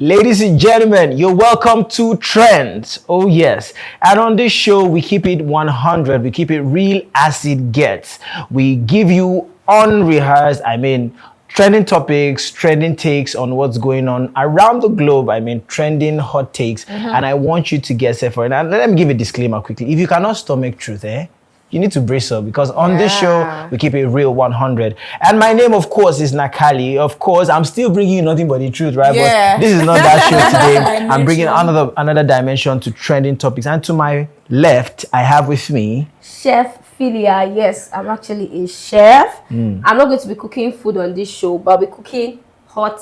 Ladies and gentlemen, you're welcome to Trends. Oh yes. And on this show, we keep it 100. We keep it real as it gets. We give you unrehearsed, trending topics, trending takes on what's going on around the globe. Trending hot takes. And I want you to get set for it. And let me give a disclaimer quickly. If you cannot stomach truth, you need to brace up, because on this show, we keep it real 100. And my name, of course, is Nakali. Of course, I'm still bringing you nothing but the truth, right? Yeah. But this is not that show today. I'm bringing another dimension to trending topics. And to my left, I have with me... Chef Philia. Yes, I'm actually a chef. I'm not going to be cooking food on this show, but I'll be cooking hot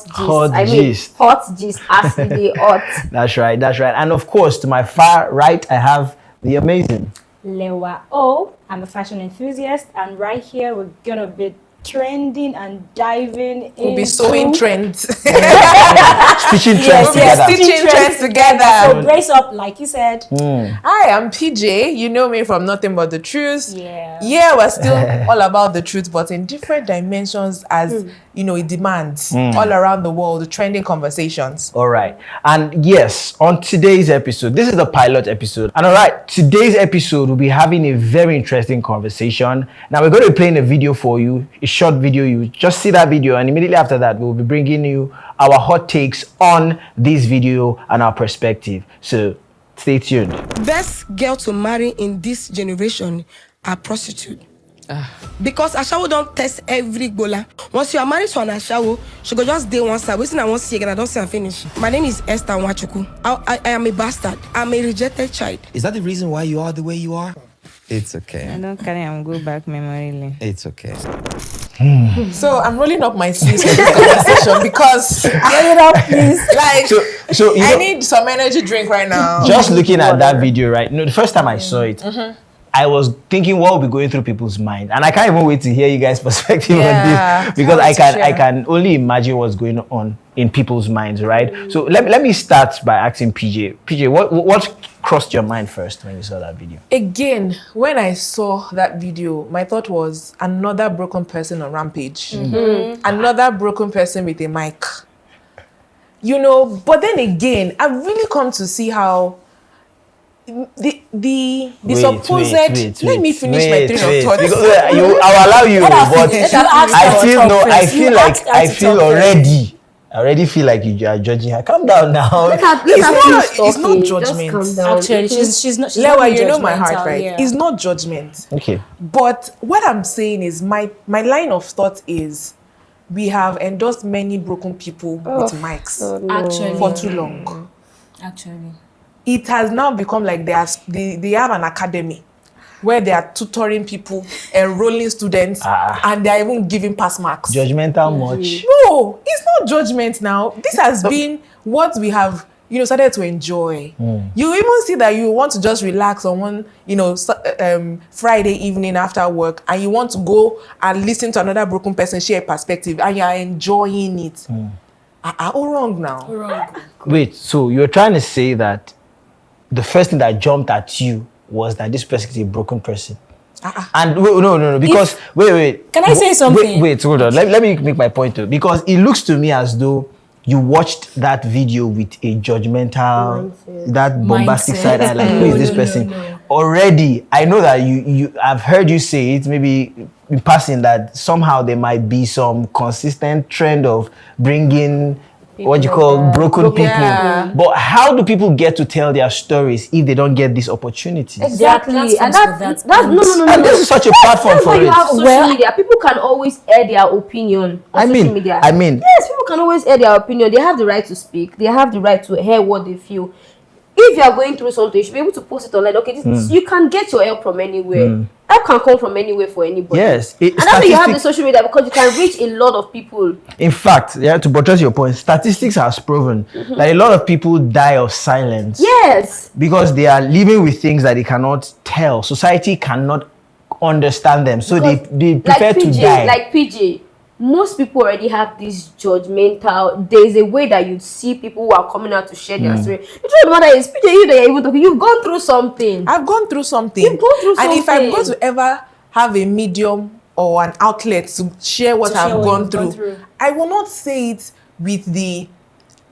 gist. Hot gist as the hot. That's right. And of course, to my far right, I have the amazing... Lewa O. I'm a fashion enthusiast, and right here we're gonna be trending and diving We'll be sewing trends. Stitching trends together. Stitching trends together. So brace up, like you said. Hi, I'm PJ. You know me from Nothing But the Truth. Yeah. We're still all about the truth, but in different dimensions as, it demands all around the world, the trending conversations. All right. And yes, on today's episode, this is the pilot episode. And all right, today's episode, we'll be having a very interesting conversation. Now, we're going to be playing a video for you, a short video. You just see that video, and immediately after that, we'll be bringing you our hot takes on this video and our perspective. So stay tuned. Best girl to marry in this generation are prostitute. Because Ashawo don't test every gola. Once you are married to an Ashawo, she go just day one side. Waiting I won't see again. I don't see her finish. My name is Esther Wachuku. I am a bastard. I'm a rejected child. Is that the reason why you are the way you are? It's okay. I don't carry and go back memory lane. It's okay. So I'm rolling up my sleeves for this conversation because Get it up, please. So I need some energy drink right now. just looking at that video, right? The first time I saw it, I was thinking what will be going through people's mind, and I can't even wait to hear you guys' perspective on this, because I can only imagine what's going on in people's minds, right? So let me start by asking PJ. PJ, what crossed your mind first when you saw that video? Again, when I saw that video, my thought was another broken person on Rampage. Another broken person with a mic. But then again, I've really come to see how the supposed... Let me finish my train of thought. Because, I'll allow you, but I already feel like you are judging her. Calm down now. It's not judgment. Just calm down. Actually, she's not. Lewa, you know my heart, judgmental, right? yeah. It's not judgment. Okay. But what I'm saying is my line of thought is we have endorsed many broken people with mics Actually, for too long. Actually, It has now become like they have an academy where they are tutoring people, enrolling students, and they are even giving pass marks. Judgmental much. No, it's not judgment now. This has been what we have, started to enjoy. You even see that you want to just relax on one, Friday evening after work, and you want to go and listen to another broken person share a perspective, and you are enjoying it. All wrong now. wrong. Wait, so you're trying to say that the first thing that jumped at you was that this person is a broken person? And no, because wait. Can I say something? Wait, hold on. Let me make my point too. Because it looks to me as though you watched that video with a judgmental, that bombastic side eye, like, who is this person? No. Already, I know that I've heard you say it, maybe in passing, that somehow there might be some consistent trend of bringing what you call broken people. Yeah. But how do people get to tell their stories if they don't get these opportunities? Exactly. And Platforms for that's no. And this is such a platform That's why for you it. have social media. People can always air their opinion on social media. Yes, people can always air their opinion. They have the right to speak. They have the right to hear what they feel. If you are going through something, you should be able to post it online. Okay, you can get your help from anywhere. Help can come from anywhere for anybody. Yes. And that's why you have the social media, because you can reach a lot of people. In fact, to buttress your point, statistics has proven that a lot of people die of silence. Yes. Because they are living with things that they cannot tell. Society cannot understand them. So they prefer to die. Like PJ, most people already have this judgmental. There's a way that you see people who are coming out to share their story. The truth of the matter is, PJ, you that you're even talking, you've gone through something. I've gone through something. You've gone through something. And if I'm going to ever have a medium or an outlet to share what I've gone through, I will not say it with the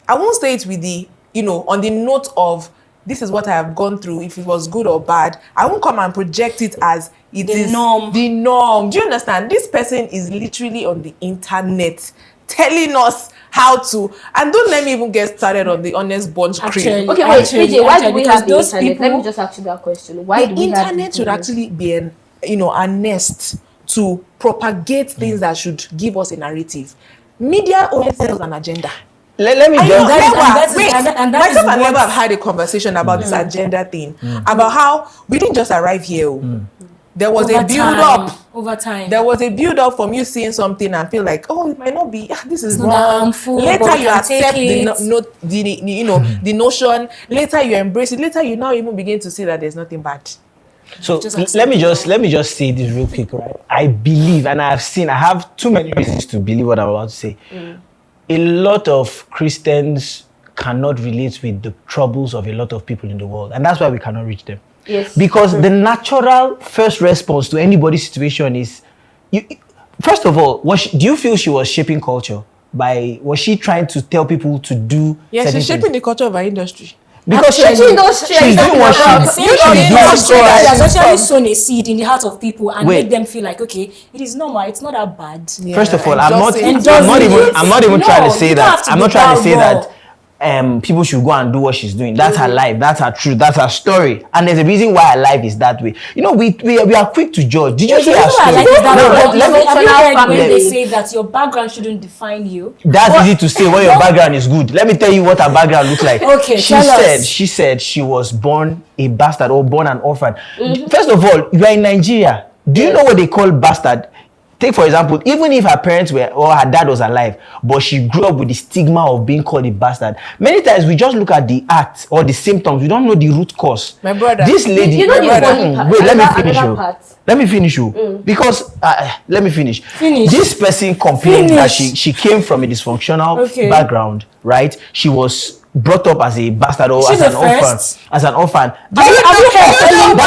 I won't say it with the, on the note of this is what I have gone through, if it was good or bad. I won't come and project it as it is the norm. Do you understand? This person is literally on the internet telling us how to, and don't let me even get started on the honest bunch cream. Okay, wait, PJ, why do we have the internet? Let me just ask you that question. Why do we have the internet? Should actually be a nest to propagate things that should give us a narrative. Media always sells an agenda. Let me just myself and never have had a conversation about this agenda thing, about how we didn't just arrive here. There was a build up over time. There was a build up from you seeing something and feel like, oh, it might not be. This is wrong. Harmful, later you accept the notion. Later you embrace it. Later you now even begin to see that there's nothing bad. So let me just say this real quick, right? I believe, and I have too many reasons to believe what I'm about to say. A lot of Christians cannot relate with the troubles of a lot of people in the world, and that's why we cannot reach them. Yes. Because the natural first response to anybody's situation is, first of all, do you feel she was shaping culture? Was she trying to tell people to do? Yes, she's shaping the culture of our industry. Because she's doing what she has actually sown a seed in the heart of people and made them feel like, okay, it is normal, it's not that bad. Yeah. First of all, I'm not even trying to say that. I'm not trying to say that people should go and do what she's doing. That's her life, that's her truth, that's her story. And there's a reason why her life is that way. We are quick to judge. Did you see her story? Have you heard when they say that your background shouldn't define you? That's easy to say when your background is good. Let me tell you what her background looks like. Okay, she said she was born a bastard or born an orphan. First of all, you are in Nigeria. Do you know what they call bastard? Take, for example, even if her parents or her dad was alive, but she grew up with the stigma of being called a bastard. Many times we just look at the act or the symptoms. We don't know the root cause. My brother. This lady. Let me finish you. Because, let me finish. This person complained that she came from a dysfunctional background, right? She was brought up as a bastard or as an orphan. Have you heard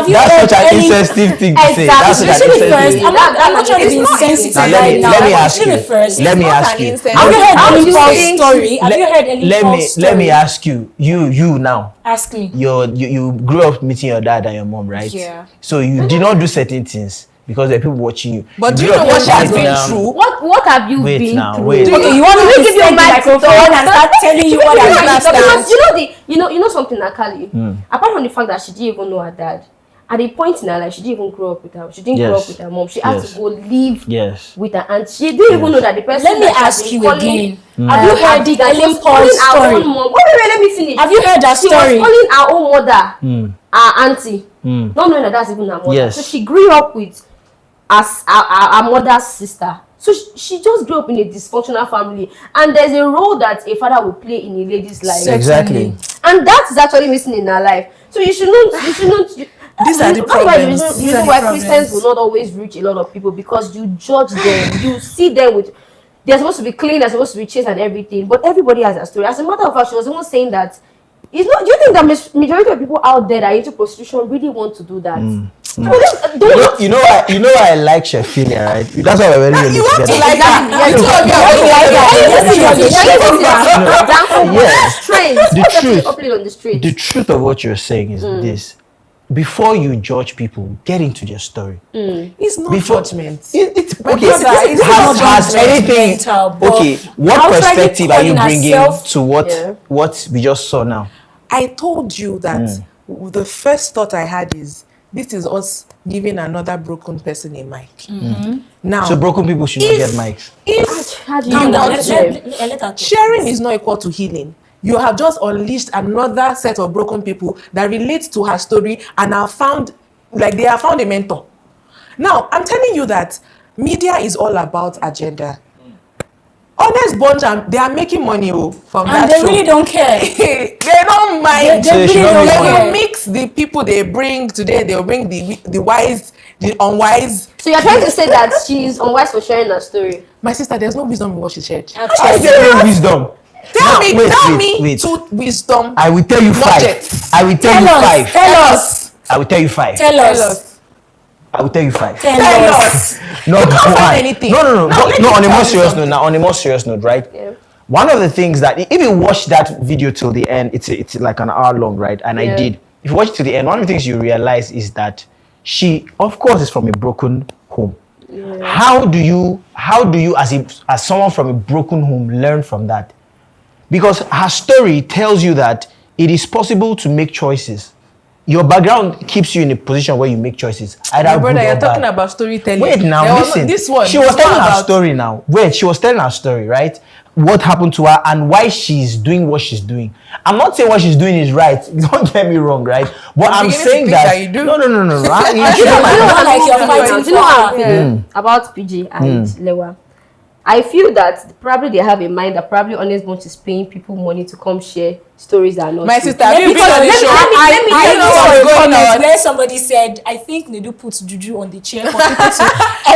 That's such an insensitive thing to say. That's such an insensitive thing. I'm not trying to be insensitive right now. Let me ask you. Have you heard any false story? Have you heard any false story? Let me ask you. You now. Ask me. You grew up meeting your dad and your mom, right? Yeah. So you did not do certain things because there are people watching you. But do you know what she has been through? What have you been through? Wait. Okay, you want me to give you a microphone and start telling you what I understand? Because you know something, Akali. Apart from the fact that she didn't even know her dad, at a point in her life, she didn't even grow up with her. She didn't grow up with her mom. She had to go live with her aunt. She didn't even know that the person. Let me ask you again. Have you heard the Ellen Paul story? Wait, let me finish. Have you heard that story? She was calling her own mother, her auntie, not knowing that that's even her mother. Yes. So she grew up with as her mother's sister. So she just grew up in a dysfunctional family, and there's a role that a father will play in a lady's life. Exactly. And that is actually missing in her life. So you should not. These are the problems. You know why Christians will not always reach a lot of people, because you judge them. You see them with, they're supposed to be clean, they're supposed to be chaste and everything, but everybody has a story. As a matter of fact, she was even saying that, it's not. Do you think that majority of people out there that are into prostitution really want to do that? You know why I like Shephilia, right? That's why we're very You want to like that? The truth of what you're saying is this. Before you judge people, get into their story. It's not judgment. It's okay. Has anything? Okay, what perspective are you bringing to what we just saw now? I told you that the first thought I had is, this is us giving another broken person a mic. Now, so broken people should not get mics. Sharing is not equal to healing. You have just unleashed another set of broken people that relate to her story and have found, they have found a mentor. Now, I'm telling you that media is all about agenda. Honest bunch, they are making money from that show. And they really don't care. They don't mind. They will mix the people they bring today. They will bring the wise, the unwise. So you're trying to say that she's unwise for sharing her story? My sister, there's no wisdom in what she shared. I said no wisdom. Tell me two wisdom. I will tell you five. I will tell you five. Tell us. I will tell you five. Tell us. I will tell you five. Tell us. Not one. anything. No. On a more serious note. Now, on a more serious note, right? Yeah. one of the things that, if you watch that video till the end, it's like an hour long, right? And I did. If you watch it to the end, one of the things you realize is that she, of course, is from a broken home. Yeah. How do you as someone from a broken home learn from that? Because her story tells you that it is possible to make choices. Your background keeps you in a position where you make choices. My brother, you're talking about storytelling. Wait now, listen. This one. She was telling her story now. Wait, she was telling her story, right? What happened to her and why she's doing what she's doing. I'm not saying what she's doing is right. Don't get me wrong, right? But I'm saying that you do. No. You know how I'm feeling about PG and Lewa. I feel that probably they have a mind that probably Honest Bunch is paying people money to come share stories that are not my true. sister, have you been on the show? I know what's going on. Where somebody said, I think Nedu puts juju on the chair for people to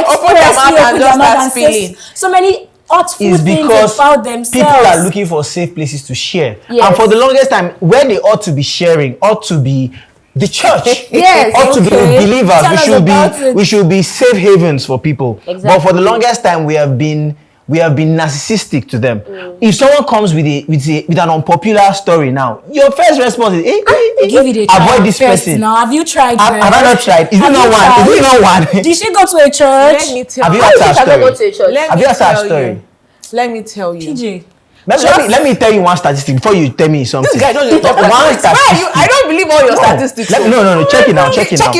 open their mouth and just start spilling. So many hurtful things about themselves. People are looking for safe places to share. Yes. And for the longest time, where they ought to be sharing, ought to be the church. Yes. Ought to be believers. We should be safe havens for people. Exactly. But for the longest time, we have been narcissistic to them. If someone comes with an unpopular story now, your first response is, give it a try. Avoid this person. Now, have you tried? Have I not tried? Is it not one? Did she go to a church? Let me tell Have you you. asked her story? Have you asked her story? Let me tell you. PJ. Let me tell you one statistic before you tell me something. This guy don't talk about one it. statistic. I don't believe all your statistics. No. Check it now. Check it now.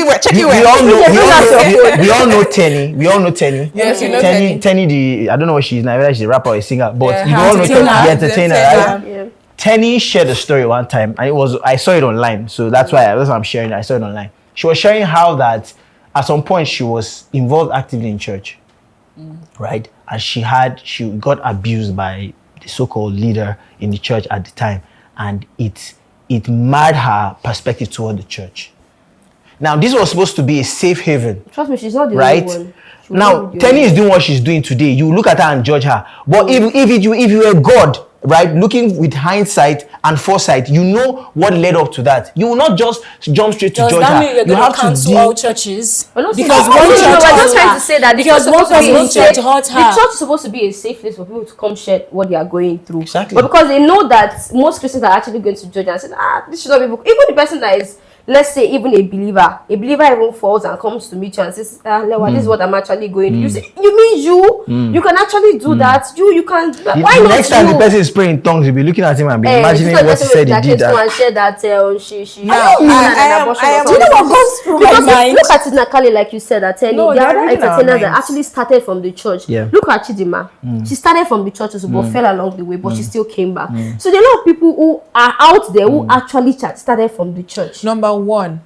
We all know Tenny. Yes, you know Tenny. Tenny, I don't know what she is now, whether she's a rapper or a singer, but you all know Tenny, the entertainer, right? Yeah. Tenny shared a story one time, and I saw it online, so that's why I'm sharing it. I saw it online. She was sharing how that at some point she was involved actively in church, right? And she got abused by the so-called leader in the church at the time, and it marred her perspective toward the church. Now, this was supposed to be a safe haven. Trust me, she's not the right? only one. Now, Tenny is doing what she's doing today. You look at her and judge her. But if you were God, right, looking with hindsight and foresight, you know what led up to that. You will not just jump straight to judge her. Does that mean you're going to cancel all churches? Because one church we're just trying to say that because one church hurt her. The church is supposed to be a safe place for people to come share what they are going through. Exactly. But because they know that most Christians are actually going to judge and say, this should not be book. Even the person that is, let's say, even a believer even falls and comes to meet you and says, Lewa, this is what I'm actually going through. You say, you mean you? You can actually do that. You can. Why not? Next time the person is praying in tongues, you'll be looking at him and be imagining what he said he did. And share that she. I am. Do you know what goes through my mind? Look at it, Nakali, like you said, the other entertainers that actually started from the church. Yeah. Look at Chidima. She started from the church, but fell along the way, but she still came back. So there are a lot of people who are out there who actually started from the church. Number one,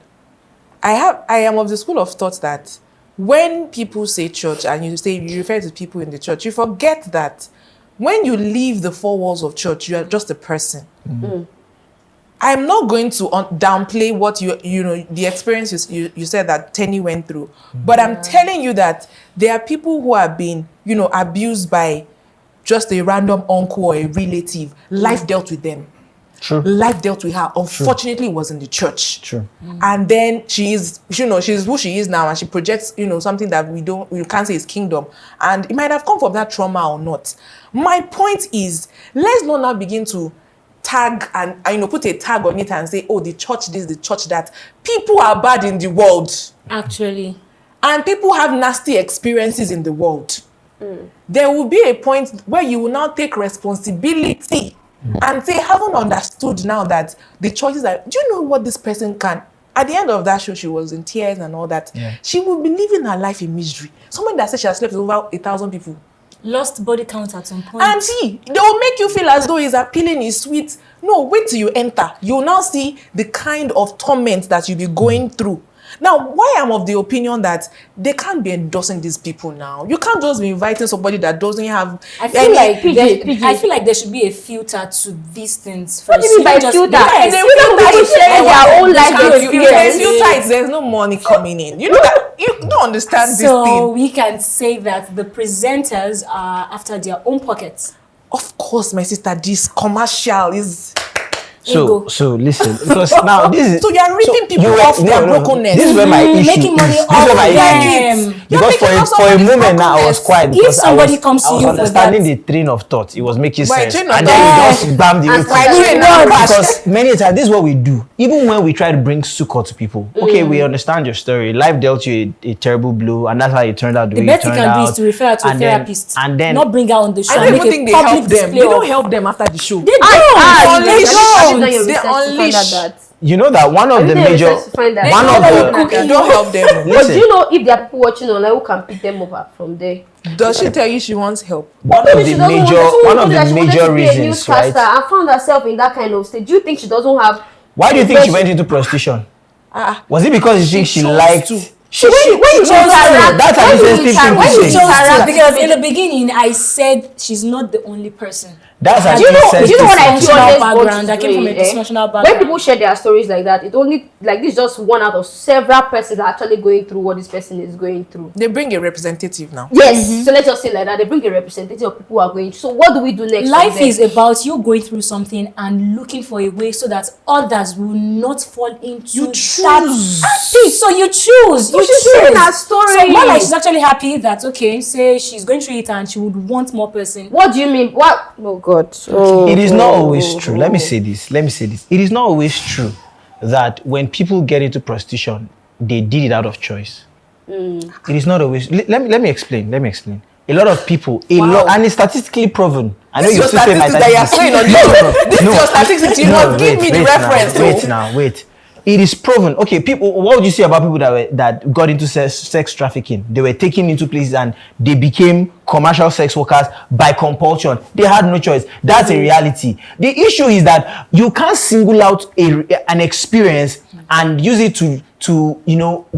I am of the school of thought that when people say church and you refer to people in the church, you forget that when you leave the four walls of church, you are just a person. I'm not going to downplay what the experience you said that Tenny went through, but I'm telling you that there are people who have been abused by just a random uncle or a relative. Life dealt with them. True. Life dealt with her. Unfortunately, it was in the church. True. And then she's who she is now, and she projects, something that we can't say is kingdom. And it might have come from that trauma or not. My point is, let's not now begin to tag and put a tag on it and say, oh, the church this, the church that. People are bad in the world. Actually. And people have nasty experiences in the world. There will be a point where you will now take responsibility and say, haven't understood now that the choices are, do you know what this person can? At the end of that show, she was in tears and all that. Yeah. She would be living her life in misery. Someone that said she has slept with over 1,000 people. Lost body count at some point. And see, they will make you feel as though it's appealing, it's sweet. No, wait till you enter. You'll now see the kind of torment that you'll be going through. Now, why I'm of the opinion that they can't be endorsing these people now. You can't just be inviting somebody that doesn't have. I feel like there should be a filter to these things first. What do you mean by filter? Yes, people share their own life experience. There's no money coming in. You know that you don't understand this thing. So we can say that the presenters are after their own pockets. Of course, my sister, this commercial is. So listen, because now this is so you are ripping people off their brokenness. This is where my issue making money is. off them. Because for a moment now I was quiet. If somebody comes to you for understanding the train of thought, it was making sense. And then you just bam the because many times this is what we do. Even when we try to bring succor to people, okay, we understand your story. Life dealt you a terrible blow, and that's how it turned out. The best you can do is to refer to a therapist, and then not bring her on the show. I don't even think they help them. They don't help them after the show. They don't. They unleash. You know that one of the major, you don't help them. But do you know if there are people watching online who can pick them up from there? Does she tell you she wants help? One of the major reasons, right? I found herself in that kind of state. Do you think she doesn't have? Why do you think she went into prostitution? Was it because she liked? When you chose her, that's an insensitive thing to say. Because in the beginning I said she's not the only person. That's do you know what I feel background. I came from a dysfunctional background. When people share their stories like that, it only like this is just one out of several persons that are actually going through what this person is going through. They bring a representative now. Yes, so let's just say like that. They bring a representative of people who are going through. So what do we do next? Life is about you going through something and looking for a way so that others will not fall into that. So you choose. You choose. Her story. So more like she's actually happy that say she's going through it and she would want more person. What do you mean? What? Oh God. It is not always true. Let me say this. It is not always true that when people get into prostitution, they did it out of choice. It is not always. Let me explain. A lot of people, and it's statistically proven. I know you still say my statistics. This is your statistics. You must give me the reference. Wait. It is proven. Okay, people. What would you say about people that got into sex trafficking? They were taken into places and they became commercial sex workers by compulsion. They had no choice. That's a reality. The issue is that you can't single out an experience and use it to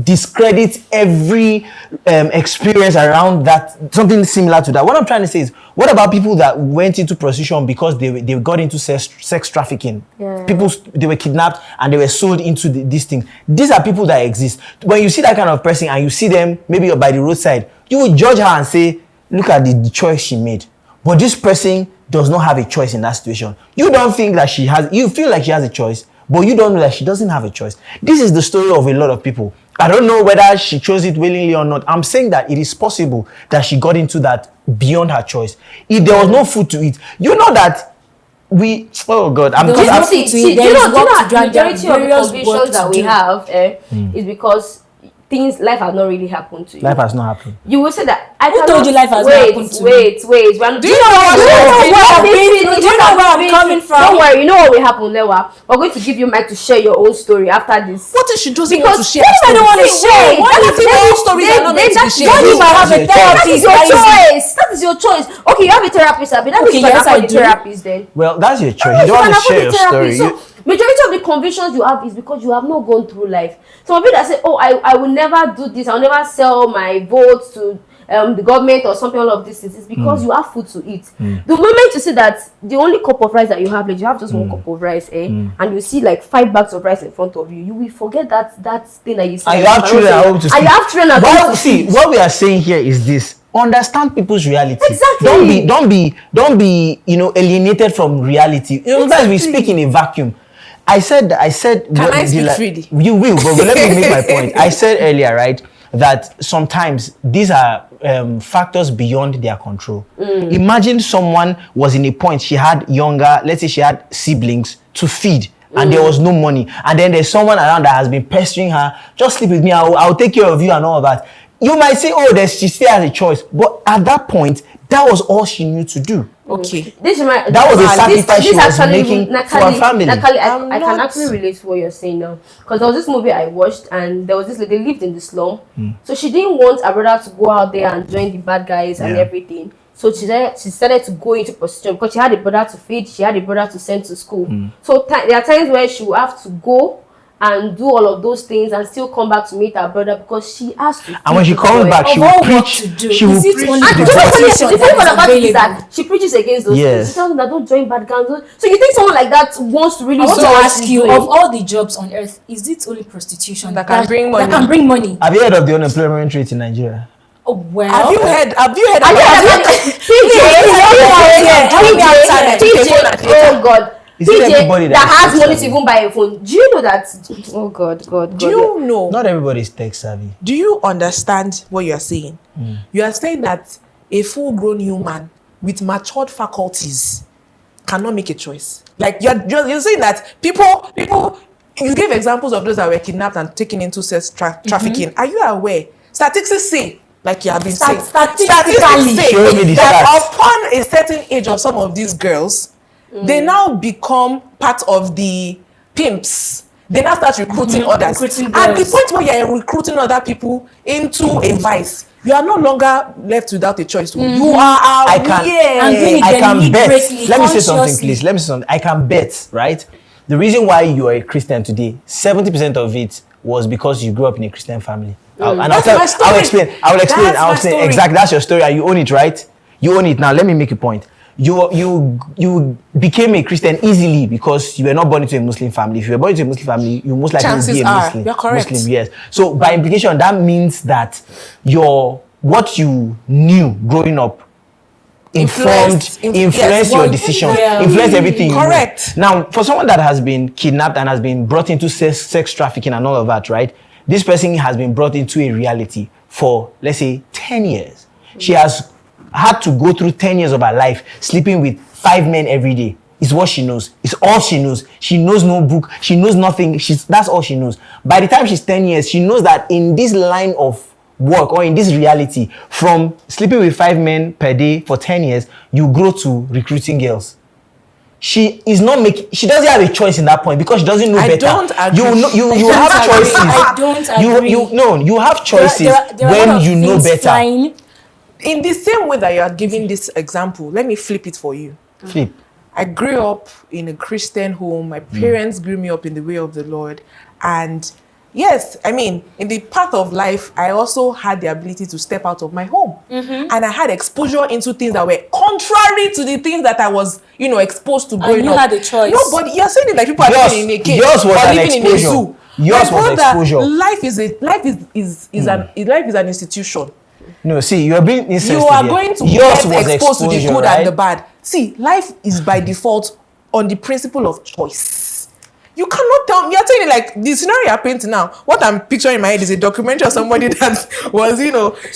discredit every experience around that, something similar to that. What I'm trying to say is, what about people that went into prostitution because they got into sex trafficking? People, they were kidnapped and they were sold into these things. These are people that exist. When you see that kind of person and you see them maybe by the roadside, you will judge her and say, look at the choice she made. But this person does not have a choice in that situation. You don't think that you feel like she has a choice, but you don't know that she doesn't have a choice. This is the story of a lot of people. I don't know whether she chose it willingly or not. I'm saying that it is possible that she got into that beyond her choice. If there was no food to eat, you know that oh God, the majority of the convictions that we have is because life has not really happened to you. Life has not happened. You will say that Who told you life has not happened to Wait. Do you know where I'm coming from? Don't worry, you know what will happen, Lewa. We're going to give you mic to share your own story after this. What if she doesn't want to share? I don't want to share. What if people's stories are not meant to be shared? What if I have a therapist? That is your choice. Okay, you have a therapist, Abby. That means you can afford a therapist then. Well, that's your choice. You don't want to share your story. So, majority of the convictions you have is because you have not gone through life. Some people that say, oh, I will never do this, I'll never sell my votes to the government or something, all of this is because you have food to eat. The moment you see that the only cup of rice that you have, like you have just one cup of rice, and you see like 5 bags of rice in front of you, you will forget that thing that you see. And you have children at home to see. What we are saying here is this: understand people's reality. Exactly. Don't be alienated from reality. Sometimes we speak in a vacuum. I said. Can I speak freely? You will, but let me make my point. I said earlier, right, that sometimes these are factors beyond their control. Imagine someone was in a point, she had let's say she had siblings to feed, and there was no money, and then there's someone around that has been pestering her, just sleep with me, I'll take care of you and all of that. You might say, she still has a choice, but at that point, that was all she knew to do. Okay. That was a sacrifice she was making for her family. I can actually relate to what you're saying now. Because there was this movie I watched, and there was this lady, they lived in the slum. So she didn't want her brother to go out there and join the bad guys and everything. So she decided to go into prostitution because she had a brother to feed, she had a brother to send to school. So there are times where she will have to go and do all of those things and still come back to meet her brother because she has to. And when she comes back, she will preach. She will preach. The funny part about it is that she preaches against those things. She tells them that don't join bad gangs. So you think someone like that wants to really? I want to ask you, of all the jobs on earth, is it only prostitution that can bring money? That can bring money. Have you heard of the unemployment rate in Nigeria? Oh well. Have you heard? Oh God. Is it everybody that has is money to savvy? even buy a phone. Do you know that? Oh God. Do you know? Not everybody is tech savvy. Do you understand what you are saying? You are saying that a full-grown human with matured faculties cannot make a choice. Like you're saying that people. You gave examples of those that were kidnapped and taken into sex trafficking. Are you aware? Statistics say, like you have been saying, Statistically. Show me the that stats. upon a certain age of some of these girls, they now become part of the pimps. They now start recruiting others. Recruiting At the girls. point where you are recruiting other people into a vice, you are no longer left without a choice. You are I can And doing it I can bet. deliberately, Let me say something, consciously. please. Let me say something. I can bet, right? The reason why you are a Christian today, 70% of it was because you grew up in a Christian family. And That's my story. I'll explain. That's my story. Exactly. That's your story, and you own it, right? You own it. Now, let me make a point. You became a Christian easily because you were not born into a Muslim family. If you were born into a Muslim family, you most likely Chances be a are, Muslim. you're correct. Muslim, yes. So by implication, that means that what you knew growing up influenced your decision, influenced everything you Correct. know. Now, for someone that has been kidnapped and has been brought into sex trafficking and all of that, right? This person has been brought into a reality for, let's say, 10 years. She has had to go through 10 years of her life sleeping with 5 men every day. It's what she knows. It's all she knows. She knows no book. She knows nothing. That's all she knows. By the time she's 10 years, she knows that in this line of work or in this reality, from sleeping with 5 men per day for 10 years, you grow to recruiting girls. She doesn't have a choice in that point because she doesn't know better. don't agree. You have choices. I don't agree. You have choices There are a lot when of you know things better. flying. In the same way that you are giving this example, let me flip it for you. Flip. I grew up in a Christian home. My parents grew me up in the way of the Lord. And yes, I mean, in the path of life, I also had the ability to step out of my home. And I had exposure into things that were contrary to the things that I was, exposed to growing And you up. had a choice. Nobody, you're saying it like people are living in a cage yours was or an living in a exposure. zoo. Yours My was brother, exposure. Life is an institution. No, see, you're being insensitive. You are here. going to Yours get was exposed to the exposure, good right? and the bad. See, life is by default on the principle of choice. You cannot tell me, you're telling me like the scenario you're painting now. What I'm picturing in my head is a documentary of somebody that was,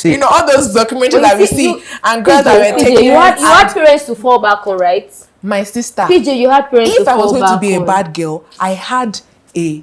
See, all those documentaries But that we see, see and girls that were PJ, taken. you had parents to fall back on, right? My sister. PJ, you had parents to If I fall was going back to be a on. bad girl, I had a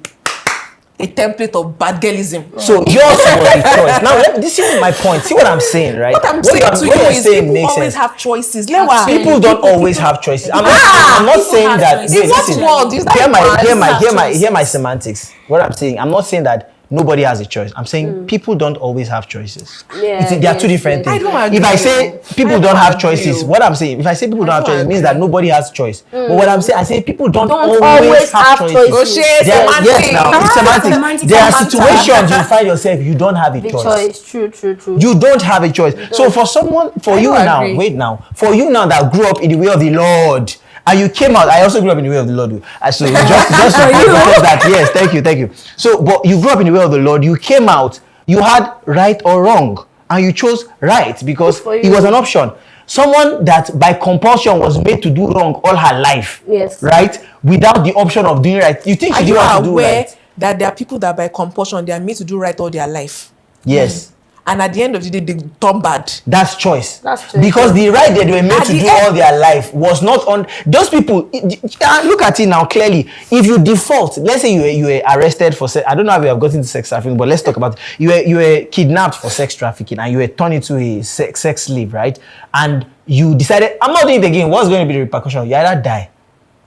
template of bad girlism. So yours was the choice. Now, this is my point. See what I'm saying, right? What I'm saying to you you're is saying people makes always sense. have choices. People don't always have choices. I'm not people saying have that. choices. Wait, In what listen. world is that Hear my semantics. What I'm saying, I'm not saying that nobody has a choice. I'm saying people don't always have choices. Yeah, They are two different yes. things. I don't If I agree. say people I don't don't have agree. choices, what I'm saying, if I say people don't have don't choices, it means that agree. nobody has choice. But what I'm saying, I say people don't Don't always have have choices. choices. Yes, now it's semantics. Semantics There are and situations you find yourself you don't have a The choice. choice. True. You don't have a choice. So for you don't now, agree. wait now, for you now that grew up in the way of the Lord, and you came out, I also grew up in the way of the Lord. So just for you. That, yes, thank you. So, but you grew up in the way of the Lord, you came out, you had right or wrong, and you chose right because Good for it you. was an option. Someone that by compulsion was made to do wrong all her life, Yes. right, without the option of doing right, you think Are she you didn't want to do aware right? that there are people that by compulsion they are made to do right all their life, Yes. and at the end of the day they turn bad? That's choice. That's choice. Because the right that they were made At to the do end- all their life was not on those people. Look at it now clearly. If you default, let's say you were arrested for I don't know how we have gotten into sex trafficking, but let's talk about it. You were kidnapped for sex trafficking and you were turned into a sex slave, right? And you decided, I'm not doing it again. What's going to be the repercussion? You either die.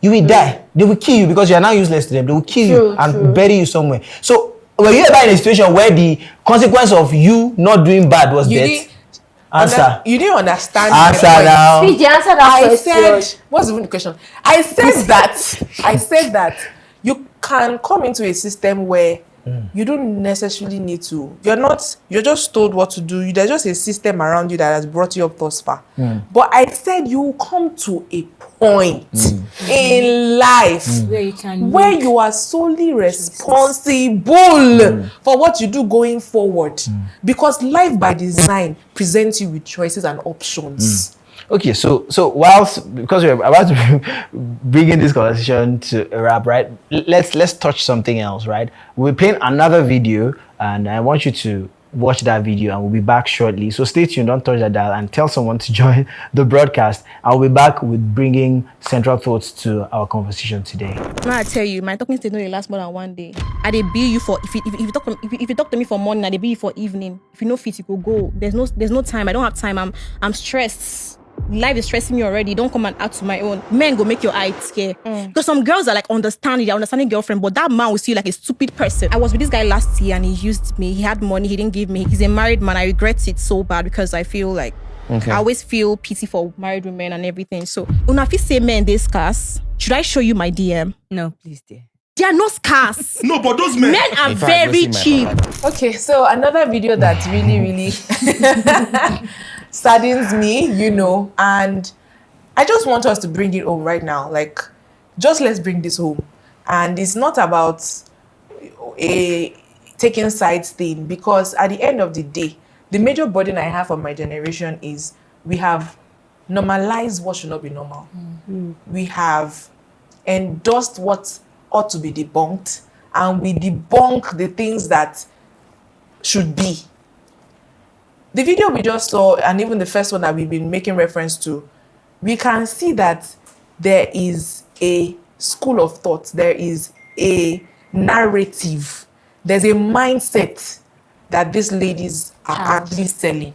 You will die. They will kill you because you are now useless to them. They will kill you and bury you somewhere. So were you ever in a situation where the consequence of you not doing bad was You death? didn't Answer. You didn't understand. Answer my point. now. PJ, answer that I question. said, what's even the question? I said that you can come into a system where you don't necessarily need to. You're just told what to do. There's just a system around you that has brought you up thus far. But I said you will come to a point in life Where you can where make you are solely responsible for what you do going forward. Because life by design presents you with choices and options. Okay, so whilst because we're about to bring in this conversation to a wrap, right? Let's touch something else, right? We're playing another video, and I want you to watch that video, and we'll be back shortly. So stay tuned, don't touch that dial, and tell someone to join the broadcast. I'll be back with bringing central thoughts to our conversation today. I tell you, my talking stage no dey last more than one day. I dey bill you for if you talk to me for morning, I dey bill you for evening. If you no fit, you could go. There's no time. I don't have time. I'm stressed. Life is stressing me already. Don't come and add to my own. Men go make your eye scare. Because some girls are like understanding girlfriend, but that man will see you like a stupid person. I was with this guy last year and he used me. He had money, he didn't give me. He's a married man. I regret it so bad because I feel like I always feel pity for married women and everything. So when I feel say men they scarce, should I show you my DM? No, please, dear. They are not scarce. No, but those men are very cheap. Okay, so another video that really saddens me, and I just want us to bring it home right now. Like, just let's bring this home. And it's not about a taking sides thing, because at the end of the day, the major burden I have on my generation is we have normalized what should not be normal. We have endorsed what ought to be debunked, and we debunk the things that should be. The video we just saw, and even the first one that we've been making reference to, we can see that there is a school of thought, there is a narrative, there's a mindset that these ladies are actually selling.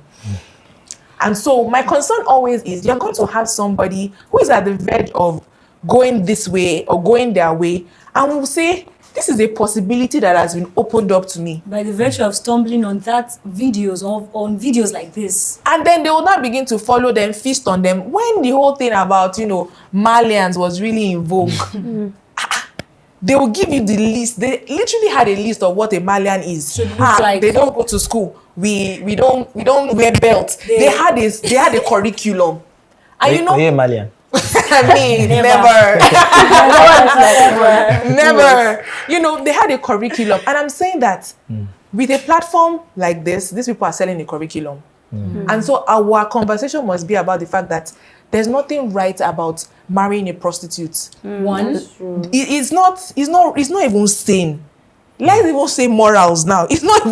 And so my concern always is you're going to have somebody who is at the verge of going this way or going their way, and will say, this is a possibility that has been opened up to me. By the virtue of stumbling on that videos, on videos like this. And then they will not begin to follow them, feast on them. When the whole thing about, Malians was really in vogue, they will give you the list. They literally had a list of what a Malian is. So like, they don't go to school. We don't wear belts. They had a curriculum. And Malian. I mean, never. They had a curriculum. And I'm saying that with a platform like this, these people are selling a curriculum. And so our conversation must be about the fact that there's nothing right about marrying a prostitute. One, it's not even sane. Let's even say morals now. It's not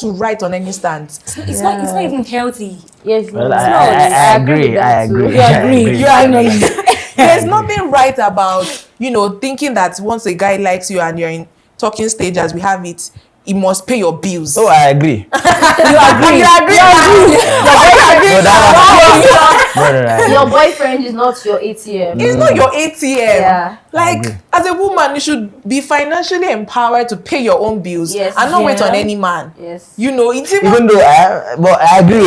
right on any stance. It's not even healthy. Yes, well, I agree. You agree. There's nothing right about thinking that once a guy likes you and you're in talking stage as we have it, he must pay your bills. Oh, I agree. Your boyfriend is not your ATM. It's not your ATM. Yeah. As a woman, you should be financially empowered to pay your own bills and not wait on any man. Yes. It's even though I agree.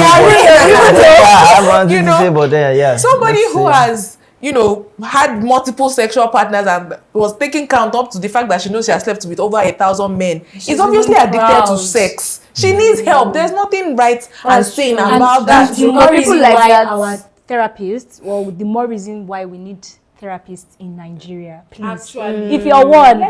Somebody who has had multiple sexual partners and was taking count up to the fact that she knows she has slept with over 1,000 men is obviously addicted to sex. She needs help. There's nothing right and sane about that. The more reason why our therapists, the more reason why we need therapists in Nigeria. Please, actually, if you're one,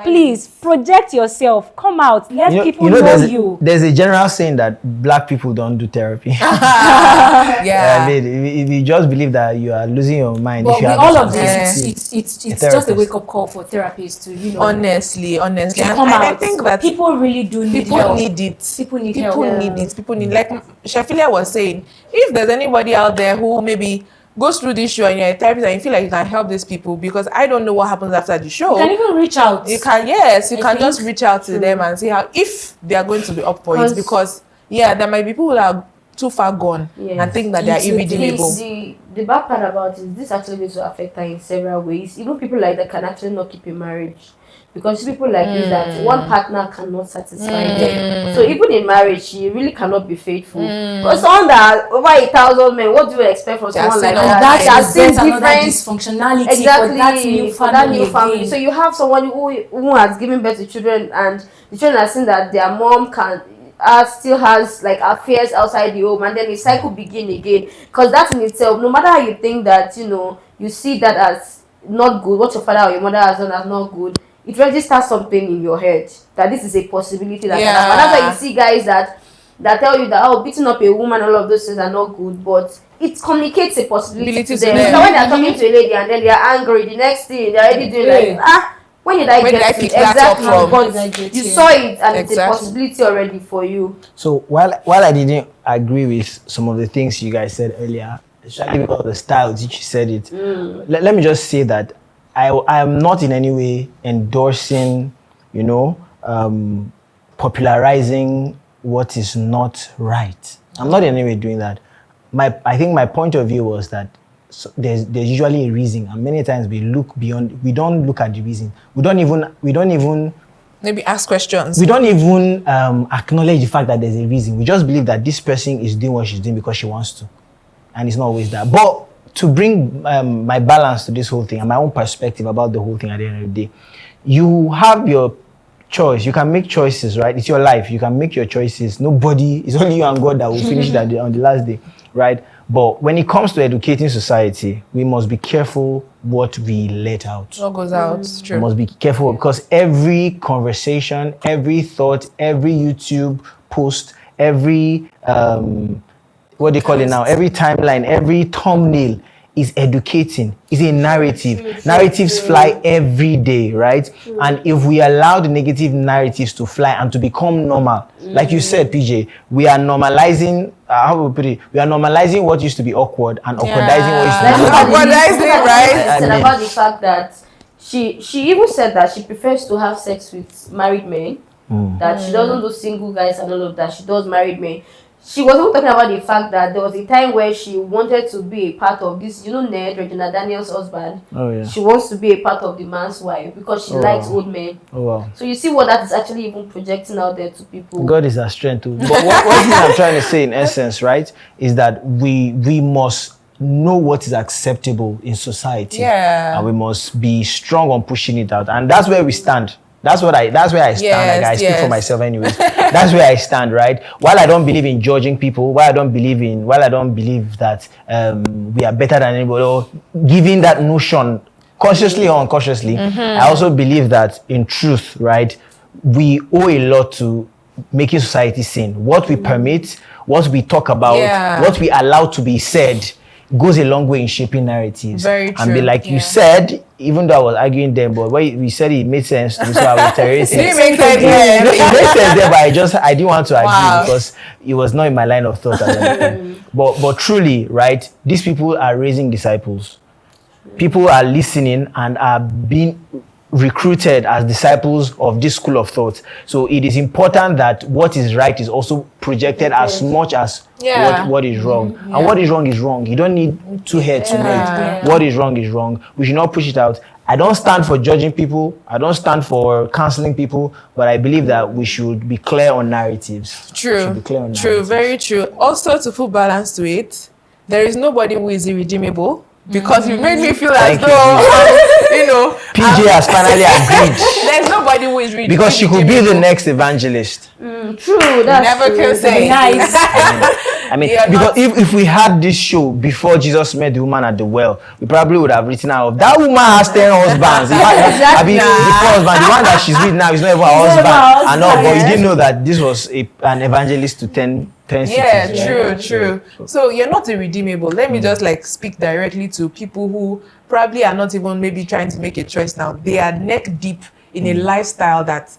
please project yourself. Come out. Let people know you. There's a general saying that black people don't do therapy. Yeah. If you just believe that you are losing your mind. But if you with have all of this, it's just a wake up call for therapists to honestly, to and come out. I think that people really do need help. People need help. People need, like Shafilia was saying, if there's anybody out there who maybe goes through this show and you're a therapist and you feel like you can help these people, because I don't know what happens after the show. You can even reach out. You can just reach out to them and see if they are going to be up for it, because there might be people that are too far gone and think that they are irredeemable. The bad part about it is this actually going to affect her in several ways. Even people like that can actually not keep a marriage. Because people like this, that one partner cannot satisfy them. So even in marriage, she really cannot be faithful. But someone that over 1,000 men, what do you expect from someone like that? That's different dysfunctionality for that new family. So you have someone who has given birth to children, and the children are seeing that their mom still has like affairs outside the home, and then the cycle begin again. Because that in itself, no matter how you think that you see that as not good, what your father or your mother has done as not good, it registers something in your head that this is a possibility that can happen. That's why you see guys that that tell you that, oh, beating up a woman, all of those things are not good, but it communicates a possibility to them. So when they're talking to a lady and then they're angry, the next thing they're already doing when did I get it? Exactly. But you saw it and it's a possibility already for you. So while I didn't agree with some of the things you guys said earlier, especially because of the style which you said it, let me just say that I am not in any way endorsing, popularizing what is not right. I'm not in any way doing that. I think my point of view was that there's usually a reason, and many times we look beyond. We don't look at the reason. We don't even maybe ask questions. We don't even acknowledge the fact that there's a reason. We just believe that this person is doing what she's doing because she wants to, and it's not always that. But to bring my balance to this whole thing and my own perspective about the whole thing at the end of the day, you have your choice. You can make choices, right? It's your life. You can make your choices. It's only you and God that will finish that on the last day, right? But when it comes to educating society, we must be careful what we let out. What goes out, true. We must be careful because every conversation, every thought, every YouTube post, every what they call it now, every timeline, every thumbnail is educating, is a narrative. Narratives fly every day, right? And if we allow the negative narratives to fly and to become normal, like you said, PJ, we are normalizing, how we put it, we are normalizing what used to be awkward and awkwardizing what used to be awkwardizing, right? Said about the fact that she even said that she prefers to have sex with married men, that she doesn't do single guys and all of that, she does married men. She was also talking about the fact that there was a time where she wanted to be a part of this, Ned, Regina Daniels' husband. Oh, yeah. She wants to be a part of the man's wife because she likes old men. Oh, wow. So you see what that is actually even projecting out there to people. God is our strength too. But what I'm trying to say in essence, right, is that we must know what is acceptable in society. Yeah. And we must be strong on pushing it out. And that's where we stand. That's where I stand. Yes, I speak for myself anyways. That's where I stand, right? While I don't believe in judging people, while I don't believe that we are better than anybody, or giving that notion consciously or unconsciously, I also believe that in truth, right, we owe a lot to making society sane. What we permit, what we talk about, what we allow to be said goes a long way in shaping narratives. Very true. And be like you said, even though I was arguing them, but when we said it made sense to me, so I will iterate it. It made sense, it made sense there, but I didn't want to agree because it was not in my line of thought. But truly, right, these people are raising disciples. People are listening and are being recruited as disciples of this school of thought. So it is important that what is right is also projected as much as what is wrong. And what is wrong is wrong. You don't need two heads to know it. What is wrong is wrong. We should not push it out. I don't stand for judging people. I don't stand for canceling people, but I believe that we should be clear on narratives. True, very true. Also, to put balance to it, there is nobody who is irredeemable. Because you made me feel as though, PJ has finally agreed. There's nobody who is reading. Because she could be the next evangelist. True, that's never can say. Nice. I mean, because if we had this show before Jesus met the woman at the well, we probably would have written out, that woman has 10 husbands. Exactly. The husband, the one that she's with now is not even her husband. I know, but you didn't know that this was an evangelist to 10 cities. Yeah, true. So you're not irredeemable. Let me just speak directly to people who probably are not even maybe trying to make a choice now. They are neck deep in a lifestyle that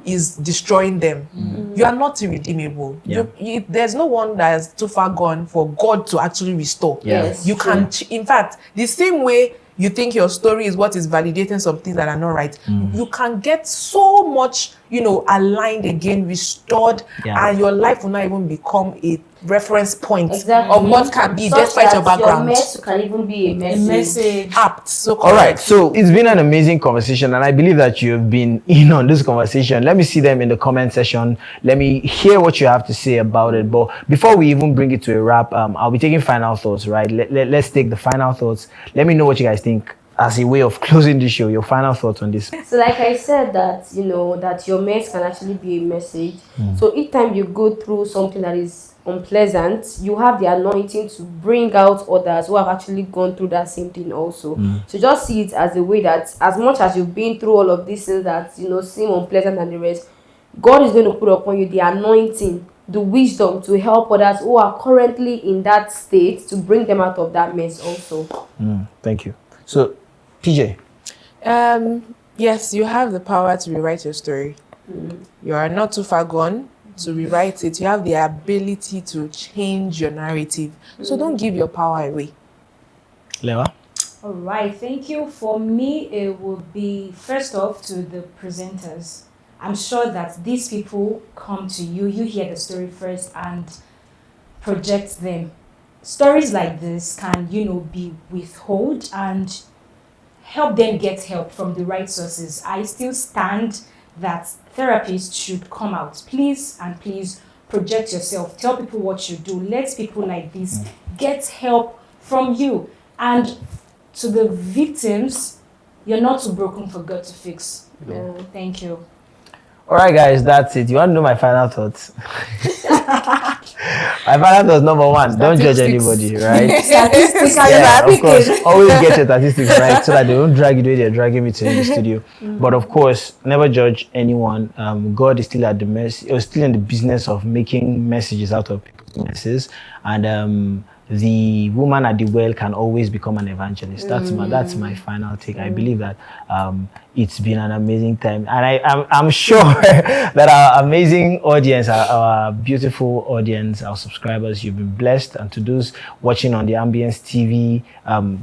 is destroying them. You are not irredeemable. There's no one that is too far gone for God to actually restore. Yes, you can, in fact, the same way you think your story is what is validating some things that are not right, you can get so much, aligned again, restored, and your life will not even become a reference point of what can be despite your background. Your mess can even be a message. Apt. So all right, so it's been an amazing conversation, and I believe that you've been in on this conversation. Let me see them in the comment section. Let me hear what you have to say about it. But before we even bring it to a wrap, I'll be taking final thoughts, right? Let's take the final thoughts. Let me know what you guys think as a way of closing the show. Your final thoughts on this. So like I said, that that your mess can actually be a message. So each time you go through something that is unpleasant, you have the anointing to bring out others who have actually gone through that same thing also. So just see it as a way that as much as you've been through all of these things that seem unpleasant and the rest, God is going to put upon you the anointing the wisdom to help others who are currently in that state, to bring them out of that mess also. Thank you. So, PJ. Yes, you have the power to rewrite your story. You are not too far gone to rewrite it. You have the ability to change your narrative. So don't give your power away. Lewa? All right, thank you. For me, it would be first off to the presenters. I'm sure that these people come to you, you hear the story first and project them. Stories like this can, be withheld and help them get help from the right sources. I still stand that therapists should come out. Please project yourself. Tell people what you do. Let people like this get help from you. And to the victims, you're not too broken for God to fix. Thank you. All right, guys, that's it. You want to know my final thoughts? My final thoughts, number one, don't judge anybody, right? Statistics. Yeah, of course. Always get your statistics right so that they don't drag you the way they're dragging me to the studio. But of course, never judge anyone. God is still at the still in the business of making messages out of people's messes. And the woman at the well can always become an evangelist. That's my final take. I believe that it's been an amazing time, and I'm sure that our amazing audience, our beautiful audience, our subscribers, you've been blessed. And to those watching on the Ambience TV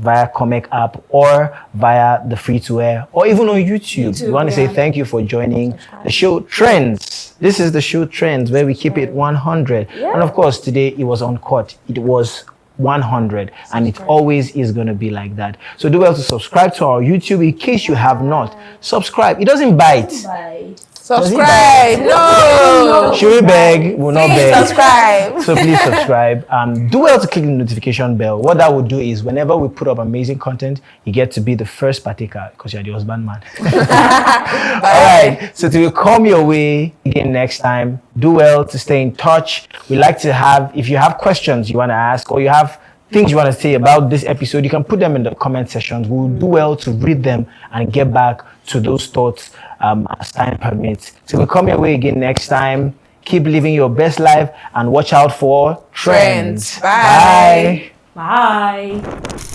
via Comic app or via the free-to-air or even on YouTube, we want to say thank you for joining the show Trends. This is the show Trends, where we keep it 100. And of course, today it was uncut. It was 100, and it always is going to be like that. So do well to subscribe to our YouTube in case you have not. Subscribe. It doesn't bite. Subscribe. No. Should we beg? We'll not beg. Subscribe. So please subscribe. Do well to click the notification bell. What that will do is whenever we put up amazing content, you get to be the first partaker because you're the husband man. All right. So to come your way again next time, do well to stay in touch. We like to have, if you have questions you want to ask or you have things you want to say about this episode, you can put them in the comment sections. We'll do well to read them and get back to those thoughts as time permits. So we'll come your way again next time. Keep living your best life and watch out for Trends. Bye. Bye.